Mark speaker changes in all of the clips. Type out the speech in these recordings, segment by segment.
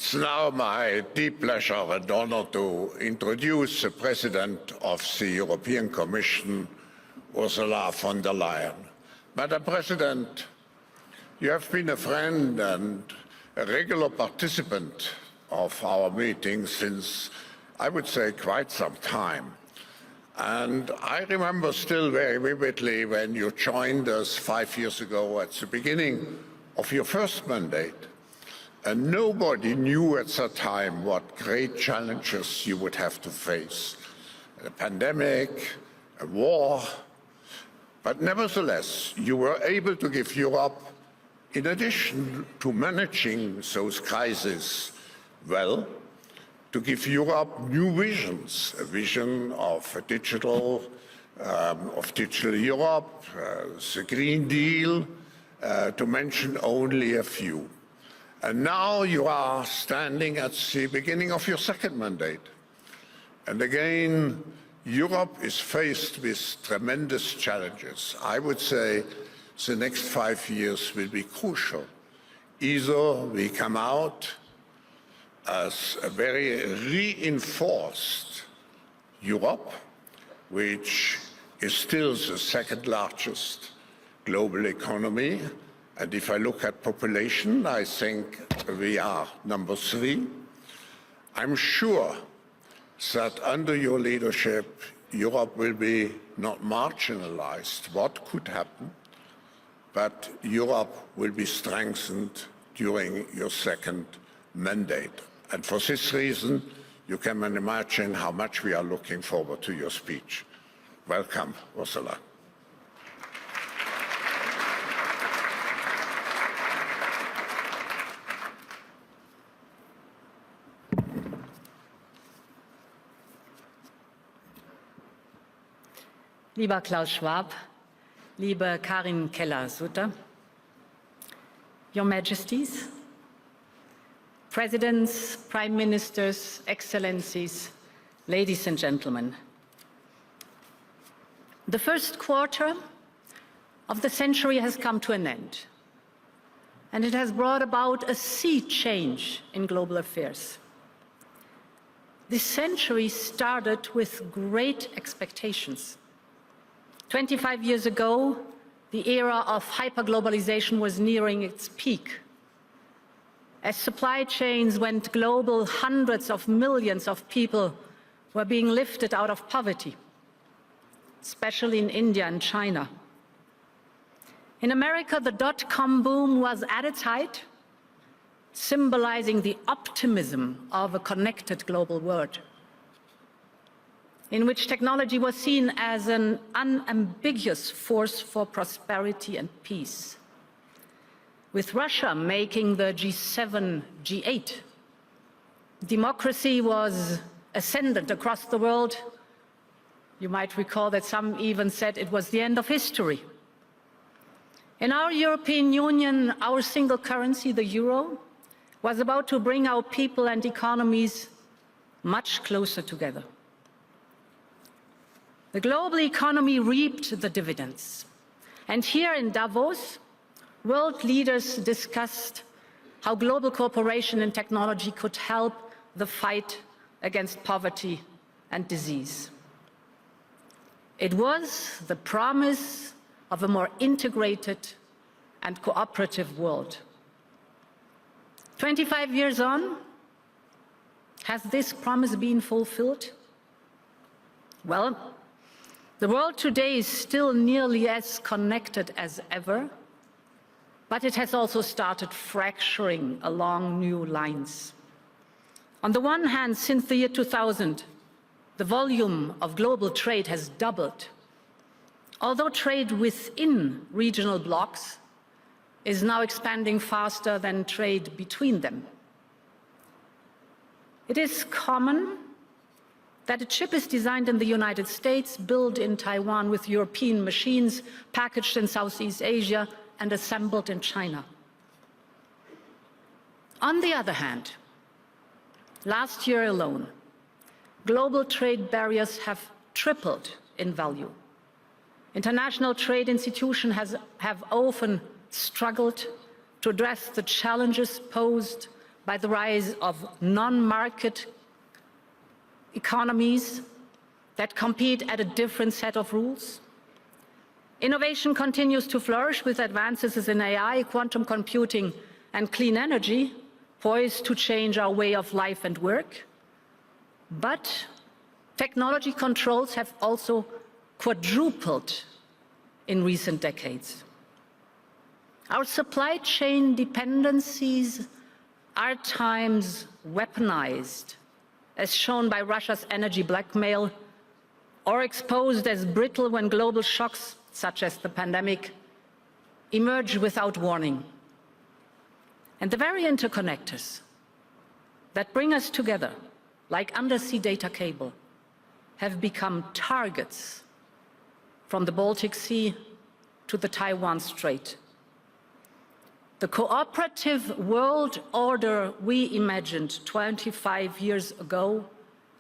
Speaker 1: It's now my deep pleasure and honor to introduce the President of the European Commission, Ursula von der Leyen. Madam President, you have been a friend and a regular participant of our meetings since, I would say, quite some time. And I remember still very vividly when you joined us 5 years ago at the beginning of your first mandate. And nobody knew at that time what great challenges you would have to face. A pandemic, a war. But nevertheless, you were able to give Europe, in addition to managing those crises well, to give Europe new visions, a vision of a digital Europe, the Green Deal, to mention only a few. And now you are standing at the beginning of your second mandate. And again, Europe is faced with tremendous challenges. I would say the next 5 years will be crucial. Either we come out as a very reinforced Europe, which is still the second largest global economy. And if I look at population, I think we are number 3. I'm sure that under your leadership, Europe will be not marginalized. What could happen? But Europe will be strengthened during your second mandate. And for this reason, you can imagine how much we are looking forward to your speech. Welcome, Ursula.
Speaker 2: Lieber Klaus Schwab, liebe Karin Keller-Sutter, Your Majesties, Presidents, Prime Ministers, Excellencies, ladies and gentlemen. The first quarter of the century has come to an end, and it has brought about a sea change in global affairs. This century started with great expectations. 25 years ago, the era of hyperglobalization was nearing its peak. As supply chains went global, hundreds of millions of people were being lifted out of poverty, especially in India and China. In America, the dot-com boom was at its height, symbolizing the optimism of a connected global world, in which technology was seen as an unambiguous force for prosperity and peace. With Russia making the G7, G8, democracy was ascendant across the world. You might recall that some even said it was the end of history. In our European Union, our single currency, the euro, was about to bring our people and economies much closer together. The global economy reaped the dividends. And here in Davos, world leaders discussed how global cooperation and technology could help the fight against poverty and disease. It was the promise of a more integrated and cooperative world. 25 years on, has this promise been fulfilled? Well, the world today is still nearly as connected as ever, but it has also started fracturing along new lines. On the one hand, since the year 2000, the volume of global trade has doubled, although trade within regional blocs is now expanding faster than trade between them. It is common that a chip is designed in the United States, built in Taiwan with European machines, packaged in Southeast Asia, and assembled in China. On the other hand, last year alone, global trade barriers have tripled in value. International trade institutions have often struggled to address the challenges posed by the rise of non-market economies that compete at a different set of rules. Innovation continues to flourish with advances in AI, quantum computing, and clean energy, poised to change our way of life and work. But technology controls have also quadrupled in recent decades. Our supply chain dependencies are at times weaponized, as shown by Russia's energy blackmail, or exposed as brittle when global shocks, such as the pandemic, emerge without warning. And the very interconnectors that bring us together, like undersea data cable, have become targets from the Baltic Sea to the Taiwan Strait. The cooperative world order we imagined 25 years ago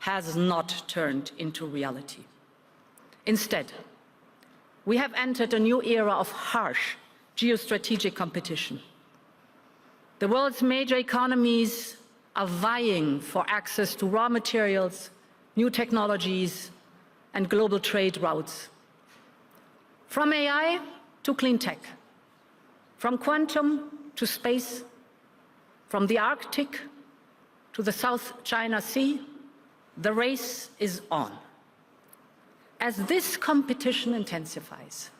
Speaker 2: has not turned into reality. Instead, we have entered a new era of harsh geostrategic competition. The world's major economies are vying for access to raw materials, new technologies, and global trade routes. From AI to clean tech, from quantum to space, from the Arctic to the South China Sea, the race is on. As this competition intensifies,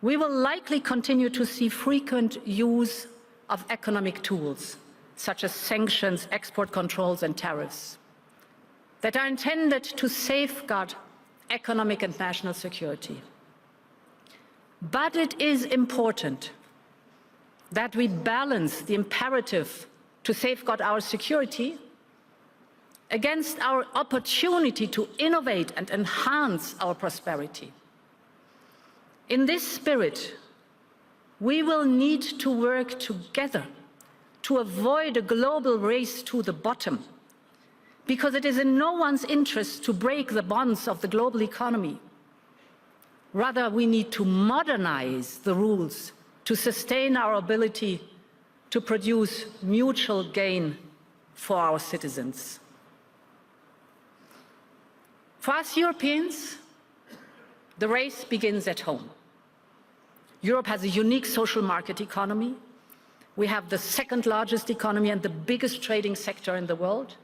Speaker 2: we will likely continue to see frequent use of economic tools, such as sanctions, export controls, and tariffs, that are intended to safeguard economic and national security. But it is important that we balance the imperative to safeguard our security against our opportunity to innovate and enhance our prosperity. In this spirit, we will need to work together to avoid a global race to the bottom, because it is in no one's interest to break the bonds of the global economy. Rather, we need to modernize the rules to sustain our ability to produce mutual gain for our citizens. For us Europeans, the race begins at home. Europe has a unique social market economy. We have the second largest economy and the biggest trading sector in the world.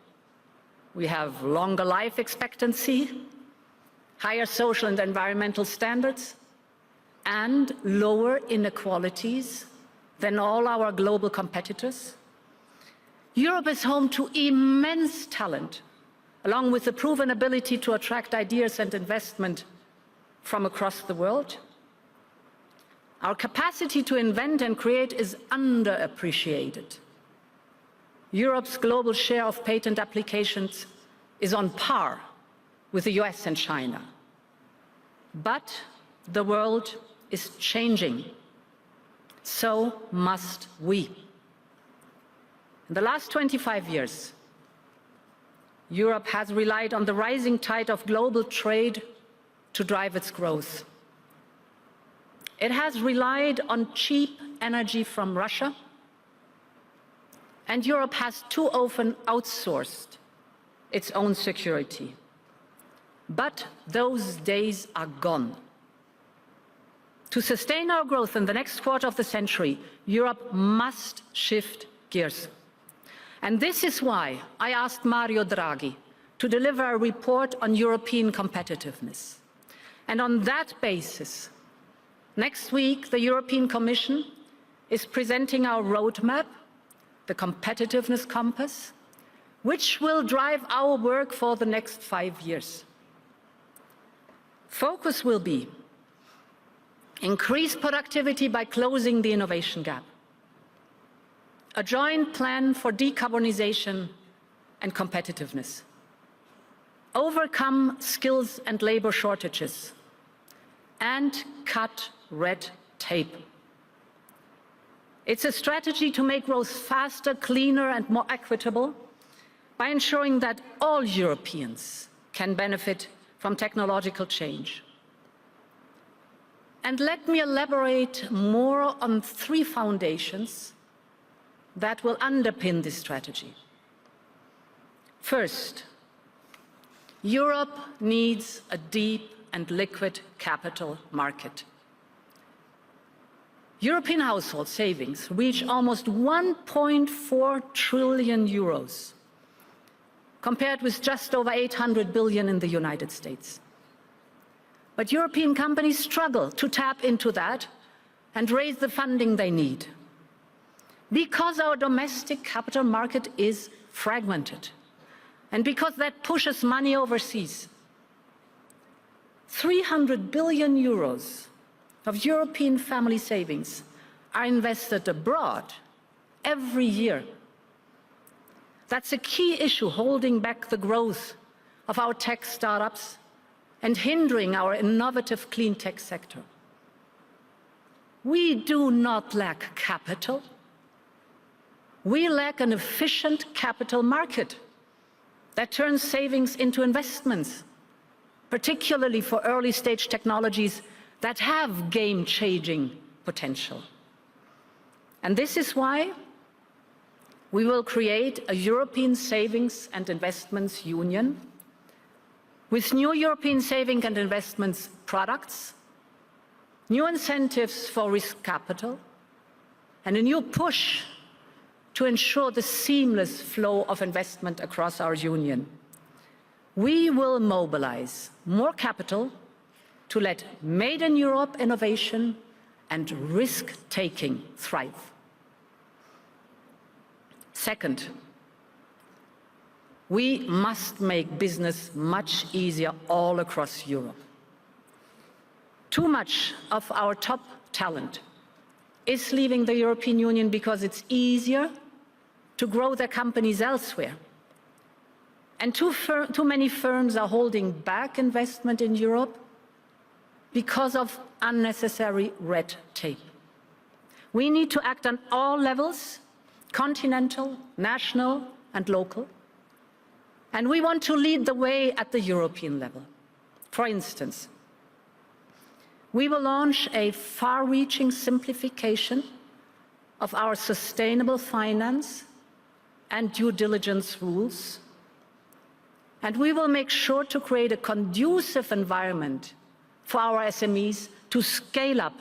Speaker 2: We have longer life expectancy, higher social and environmental standards, and lower inequalities than all our global competitors. Europe is home to immense talent, along with the proven ability to attract ideas and investment from across the world. Our capacity to invent and create is underappreciated. Europe's global share of patent applications is on par with the US and China. But the world is changing. So must we. In the last 25 years, Europe has relied on the rising tide of global trade to drive its growth. It has relied on cheap energy from Russia, and Europe has too often outsourced its own security. But those days are gone. To sustain our growth in the next quarter of the century, Europe must shift gears. And this is why I asked Mario Draghi to deliver a report on European competitiveness. And on that basis, next week, the European Commission is presenting our roadmap, the Competitiveness Compass, which will drive our work for the next 5 years. Focus will be increase productivity by closing the innovation gap, a joint plan for decarbonization and competitiveness, overcome skills and labor shortages, and cut red tape. It's a strategy to make growth faster, cleaner, and more equitable by ensuring that all Europeans can benefit from technological change. And let me elaborate more on 3 foundations that will underpin this strategy. First, Europe needs a deep and liquid capital market. European household savings reach almost 1.4 trillion euros, compared with just over 800 billion in the United States. But European companies struggle to tap into that and raise the funding they need, because our domestic capital market is fragmented, and because that pushes money overseas. 300 billion euros of European family savings are invested abroad every year. That's a key issue holding back the growth of our tech startups and hindering our innovative clean tech sector. We do not lack capital. We lack an efficient capital market that turns savings into investments, particularly for early-stage technologies that have game-changing potential. And this is why we will create a European Savings and Investments Union with new European saving and investments products, new incentives for risk capital, and a new push to ensure the seamless flow of investment across our union. We will mobilize more capital to let Made in Europe innovation and risk-taking thrive. Second, we must make business much easier all across Europe. Too much of our top talent is leaving the European Union because it's easier to grow their companies elsewhere. And too many firms are holding back investment in Europe because of unnecessary red tape. We need to act on all levels, continental, national, and local. And we want to lead the way at the European level. For instance, we will launch a far-reaching simplification of our sustainable finance and due diligence rules. And we will make sure to create a conducive environment for our SMEs to scale up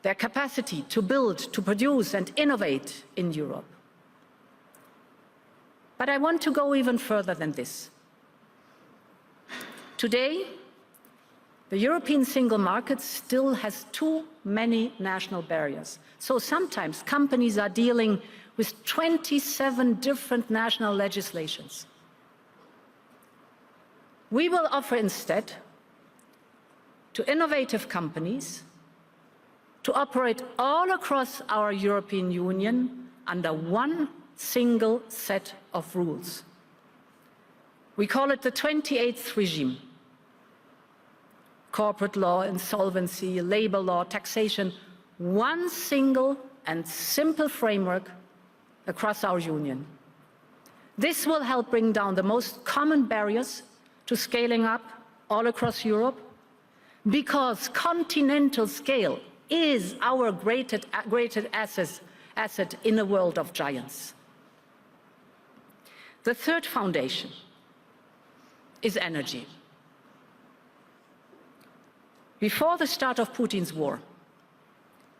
Speaker 2: their capacity to build, to produce and innovate in Europe. But I want to go even further than this. Today, the European single market still has too many national barriers. So sometimes companies are dealing with 27 different national legislations. We will offer instead to innovative companies to operate all across our European Union under one single set of rules. We call it the 28th regime. Corporate law, insolvency, labor law, taxation, one single and simple framework across our union. This will help bring down the most common barriers to scaling up all across Europe, because continental scale is our greatest asset in a world of giants. The third foundation is energy. Before the start of Putin's war,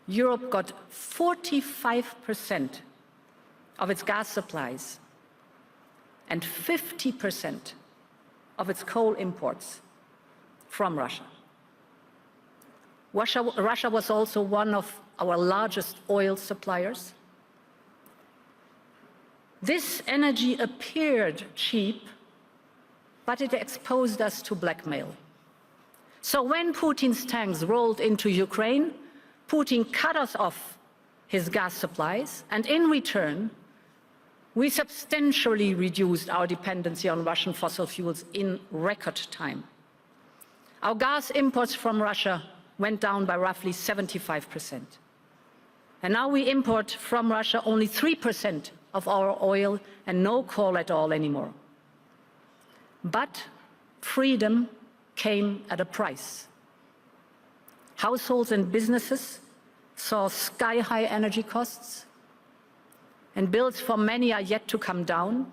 Speaker 2: Europe got 45% of its gas supplies and 50% of its coal imports from Russia. Russia was also one of our largest oil suppliers. This energy appeared cheap, but it exposed us to blackmail. So when Putin's tanks rolled into Ukraine, Putin cut us off his gas supplies, and in return, we substantially reduced our dependency on Russian fossil fuels in record time. Our gas imports from Russia went down by roughly 75%. And now we import from Russia only 3% of our oil and no coal at all anymore. But freedom came at a price. Households and businesses saw sky-high energy costs. and bills for many are yet to come down.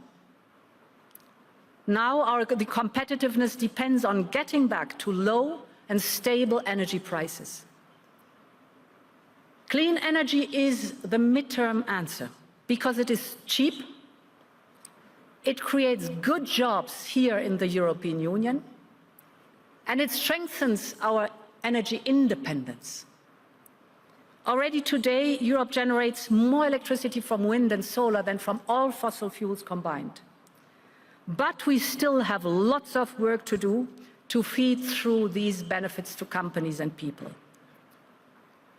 Speaker 2: Now the competitiveness depends on getting back to low and stable energy prices. Clean energy is the midterm answer because it is cheap, it creates good jobs here in the European Union, and it strengthens our energy independence. Already today, Europe generates more electricity from wind and solar than from all fossil fuels combined. But we still have lots of work to do to feed through these benefits to companies and people.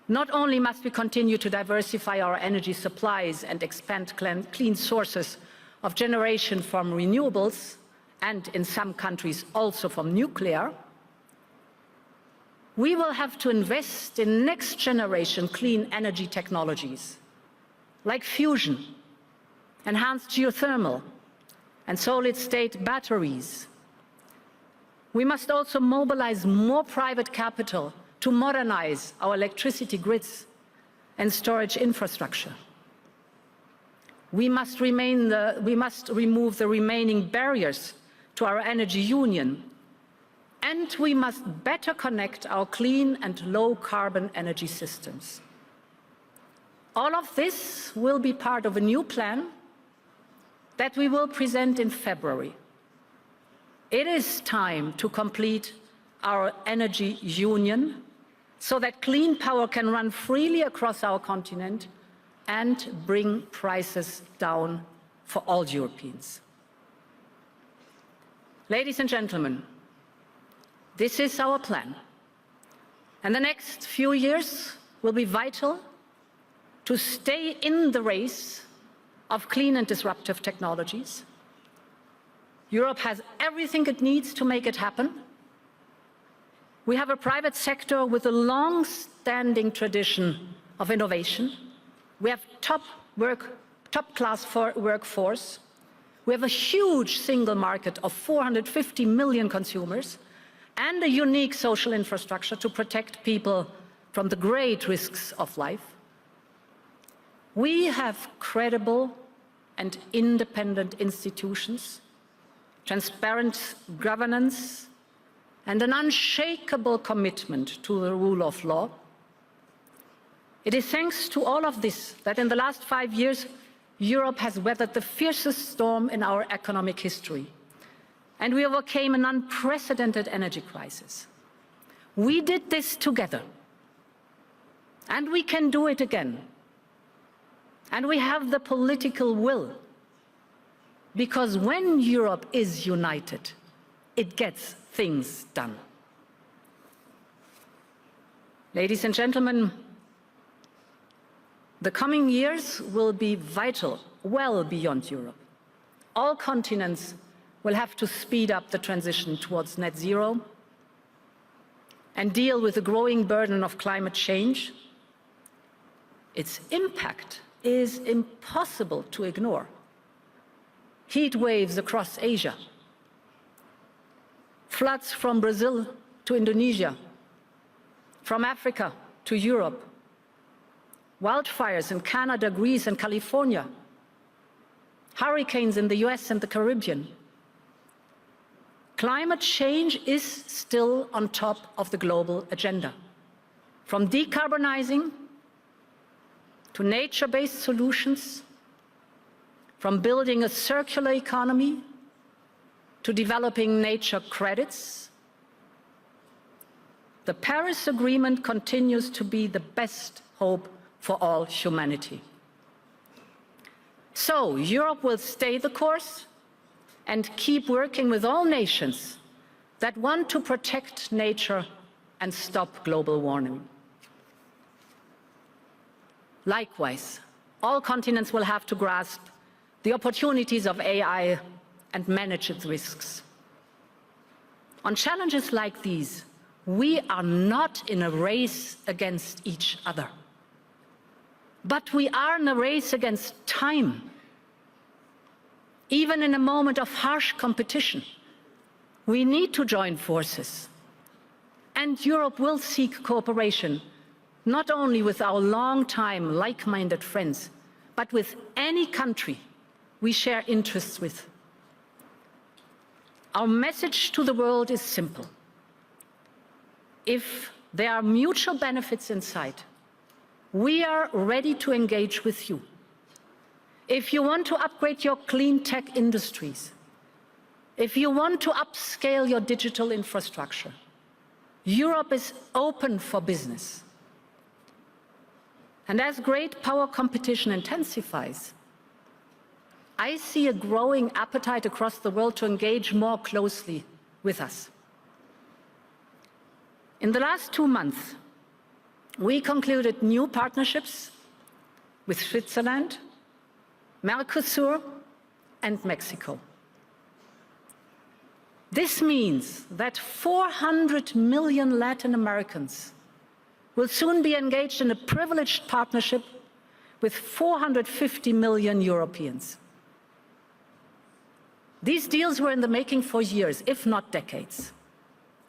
Speaker 2: Not only must we continue to diversify our energy supplies and expand clean sources of generation from renewables, and in some countries also from nuclear, we will have to invest in next-generation clean energy technologies, like fusion, enhanced geothermal, and solid-state batteries. We must also mobilize more private capital to modernize our electricity grids and storage infrastructure. We must remove the remaining barriers to our energy union, and we must better connect our clean and low-carbon energy systems. All of this will be part of a new plan that we will present in February. It is time to complete our energy union so that clean power can run freely across our continent and bring prices down for all Europeans. Ladies and gentlemen, this is our plan. And the next few years will be vital to stay in the race of clean and disruptive technologies. Europe has everything it needs to make it happen. We have a private sector with a long-standing tradition of innovation. We have top-class workforce. We have a huge single market of 450 million consumers and a unique social infrastructure to protect people from the great risks of life. We have credible and independent institutions, transparent governance, and an unshakable commitment to the rule of law. It is thanks to all of this that in the last 5 years, Europe has weathered the fiercest storm in our economic history, and we overcame an unprecedented energy crisis. We did this together, and we can do it again. And we have the political will, because when Europe is united, it gets things done. Ladies and gentlemen, the coming years will be vital, well beyond Europe. All continents will have to speed up the transition towards net zero and deal with the growing burden of climate change. Its impact is impossible to ignore. Heat waves across Asia, floods from Brazil to Indonesia, from Africa to Europe, wildfires in Canada, Greece, and California, hurricanes in the US and the Caribbean. Climate change is still on top of the global agenda. From decarbonizing to nature-based solutions, from building a circular economy to developing nature credits, the Paris Agreement continues to be the best hope for all humanity. So Europe will stay the course and keep working with all nations that want to protect nature and stop global warming. Likewise, all continents will have to grasp the opportunities of AI and manage its risks. On challenges like these, we are not in a race against each other, but we are in a race against time. Even in a moment of harsh competition, we need to join forces. And Europe will seek cooperation, not only with our long-time like-minded friends, but with any country we share interests with. Our message to the world is simple. If there are mutual benefits in sight, we are ready to engage with you. If you want to upgrade your clean tech industries, if you want to upscale your digital infrastructure, Europe is open for business. And as great power competition intensifies, I see a growing appetite across the world to engage more closely with us. In the last 2 months, we concluded new partnerships with Switzerland, Mercosur, and Mexico. This means that 400 million Latin Americans will soon be engaged in a privileged partnership with 450 million Europeans. These deals were in the making for years, if not decades.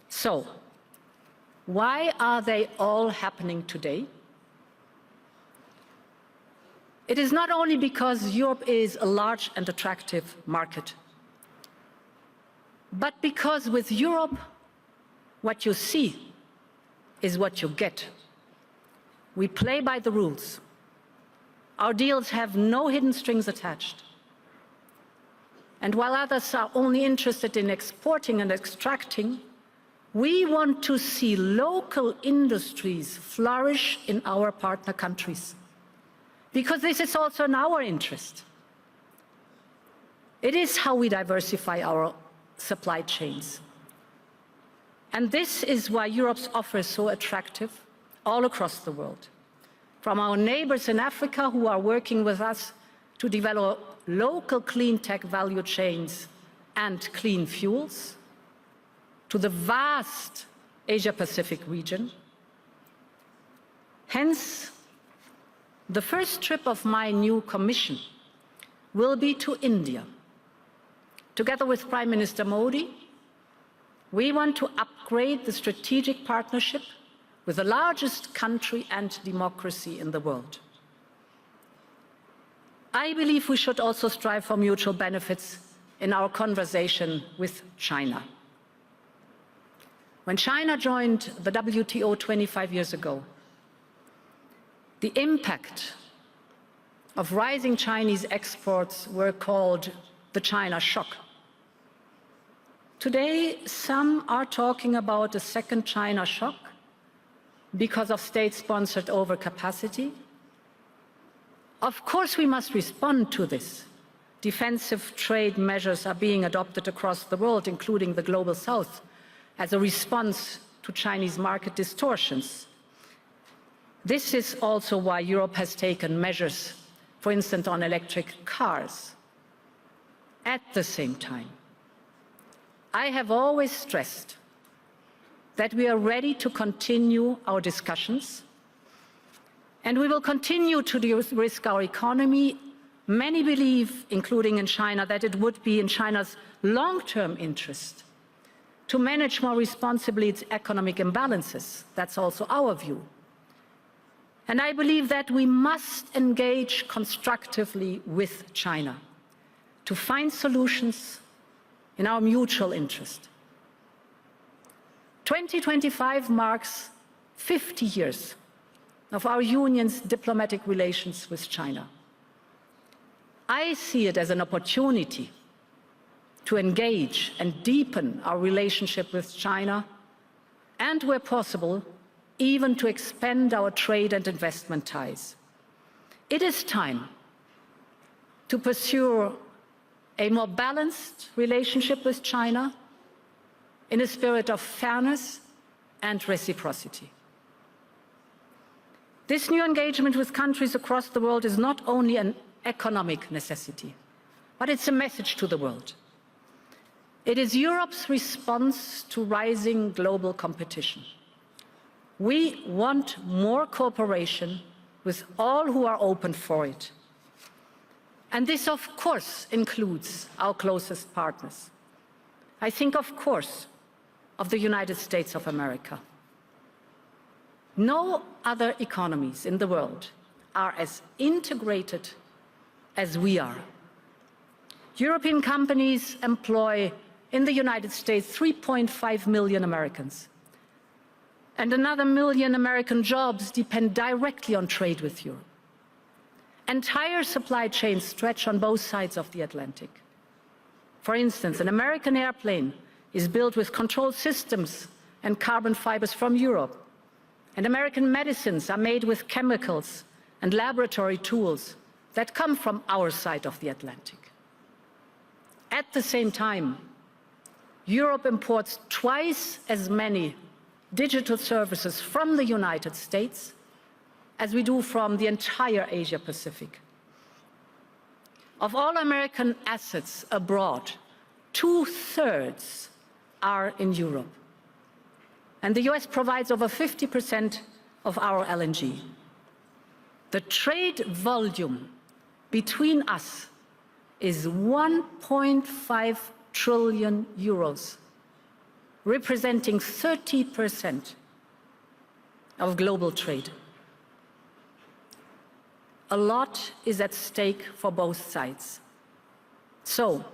Speaker 2: So, why are they all happening today? It is not only because Europe is a large and attractive market, but because with Europe, what you see is what you get. We play by the rules. Our deals have no hidden strings attached. And while others are only interested in exporting and extracting, we want to see local industries flourish in our partner countries, because this is also in our interest. It is how we diversify our supply chains. And this is why Europe's offer is so attractive all across the world. From our neighbors in Africa who are working with us to develop local clean tech value chains and clean fuels, to the vast Asia-Pacific region. Hence, the first trip of my new Commission will be to India. Together with Prime Minister Modi, we want to upgrade the strategic partnership with the largest country and democracy in the world. I believe we should also strive for mutual benefits in our conversation with China. When China joined the WTO 25 years ago, the impact of rising Chinese exports were called the China shock. Today, some are talking about a second China shock because of state-sponsored overcapacity. Of course, we must respond to this. Defensive trade measures are being adopted across the world, including the Global South, as a response to Chinese market distortions. This is also why Europe has taken measures, for instance, on electric cars. At the same time, I have always stressed that we are ready to continue our discussions, and we will continue to de-risk our economy. Many believe, including in China, that it would be in China's long-term interest to manage more responsibly its economic imbalances. That's also our view. And I believe that we must engage constructively with China to find solutions in our mutual interest. 2025 marks 50 years of our union's diplomatic relations with China. I see it as an opportunity to engage and deepen our relationship with China, and where possible, even to expand our trade and investment ties. It is time to pursue a more balanced relationship with China in a spirit of fairness and reciprocity. This new engagement with countries across the world is not only an economic necessity, but it's a message to the world. It is Europe's response to rising global competition. We want more cooperation with all who are open for it. And this, of course, includes our closest partners. I think, of course, of the United States of America. No other economies in the world are as integrated as we are. European companies employ in the United States 3.5 million Americans. And another million American jobs depend directly on trade with Europe. Entire supply chains stretch on both sides of the Atlantic. For instance, an American airplane is built with control systems and carbon fibers from Europe. And American medicines are made with chemicals and laboratory tools that come from our side of the Atlantic. At the same time, Europe imports twice as many digital services from the United States as we do from the entire Asia Pacific. Of all American assets abroad, 2/3 are in Europe. And the US provides over 50% of our LNG. The trade volume between us is 1.5 trillion euros, representing 30% of global trade. A lot is at stake for both sides. So,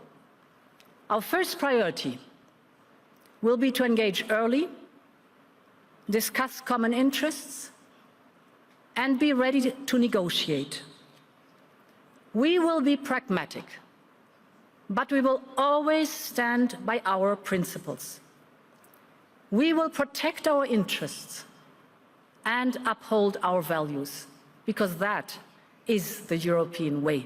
Speaker 2: our first priority will be to engage early, discuss common interests, and be ready to negotiate. We will be pragmatic, but we will always stand by our principles. We will protect our interests and uphold our values, because that is the European way.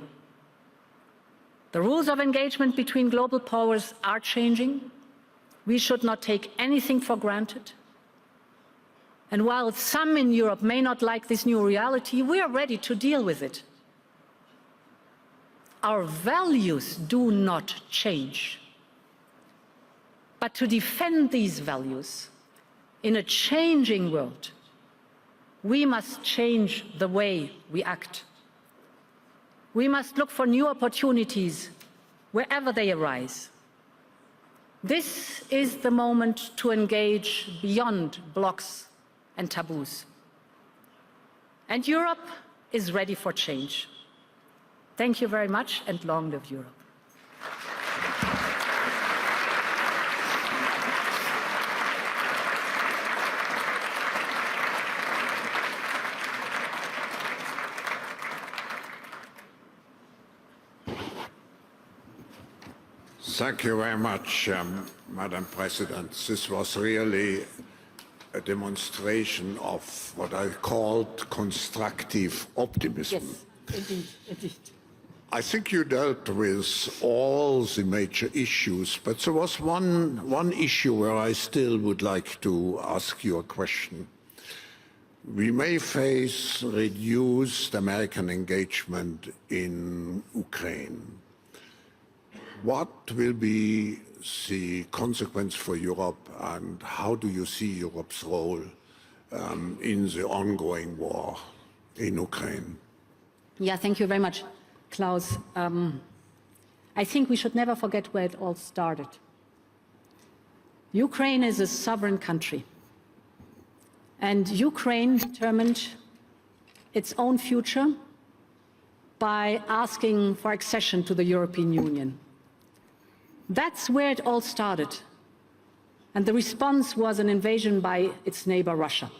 Speaker 2: The rules of engagement between global powers are changing. We should not take anything for granted. And while some in Europe may not like this new reality, we are ready to deal with it. Our values do not change. But to defend these values in a changing world, we must change the way we act. We must look for new opportunities wherever they arise. This is the moment to engage beyond blocks and taboos. And Europe is ready for change. Thank you very much, and long live Europe.
Speaker 1: Thank you very much, Madam President. This was really a demonstration of what I called constructive optimism.
Speaker 2: Yes, indeed.
Speaker 1: I think you dealt with all the major issues, but there was one issue where I still would like to ask you a question. We may face reduced American engagement in Ukraine. What will be the consequence for Europe, and how do you see Europe's role in the ongoing war in Ukraine?
Speaker 2: Yeah, thank you very much, Klaus. I think we should never forget where it all started. Ukraine is a sovereign country, and Ukraine determined its own future by asking for accession to the European Union. That's where it all started, and the response was an invasion by its neighbor, Russia.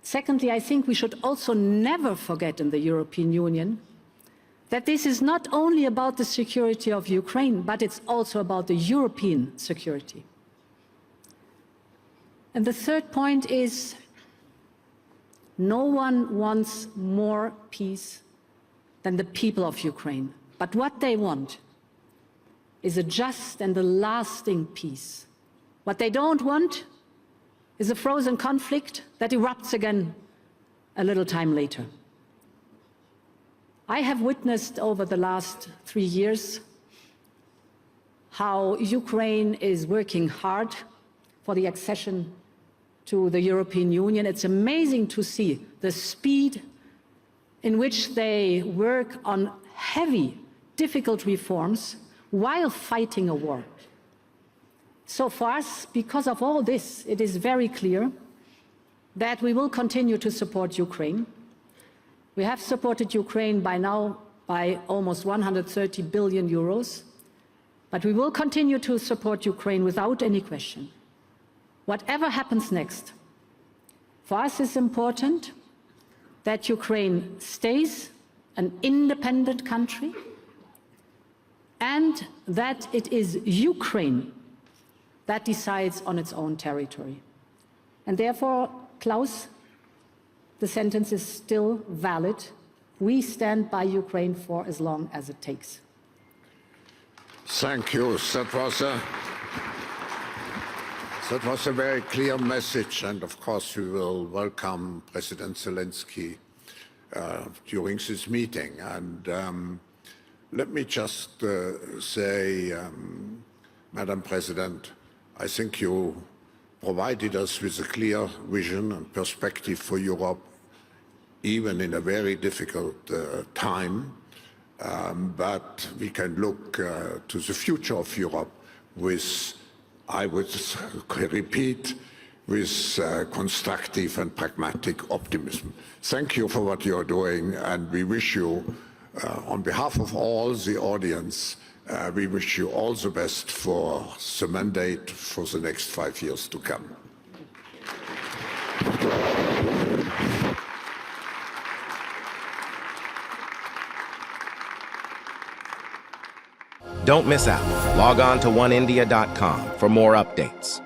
Speaker 2: Secondly, I think we should also never forget in the European Union that this is not only about the security of Ukraine, but it's also about the European security. And the third point is, no one wants more peace than the people of Ukraine. But what they want is a just and a lasting peace. What they don't want is a frozen conflict that erupts again a little time later. I have witnessed over the last 3 years how Ukraine is working hard for the accession to the European Union. It's amazing to see the speed in which they work on heavy, difficult reforms while fighting a war. So for us, because of all this, it is very clear that we will continue to support Ukraine. We have supported Ukraine by now by almost 130 billion euros. But we will continue to support Ukraine without any question. Whatever happens next, for us it's important that Ukraine stays an independent country and that it is Ukraine that decides on its own territory. And therefore, Klaus, the sentence is still valid. We stand by Ukraine for as long as it takes.
Speaker 1: Thank you. That was a very clear message, and of course we will welcome President Zelensky during this meeting. And let me just say, Madam President, I think you provided us with a clear vision and perspective for Europe, even in a very difficult time. But we can look to the future of Europe with, I would repeat, with constructive and pragmatic optimism. Thank you for what you're doing, and we wish you, on behalf of all the audience, we wish you all the best for the mandate for the next 5 years to come.
Speaker 3: Don't miss out. Log on to oneindia.com for more updates.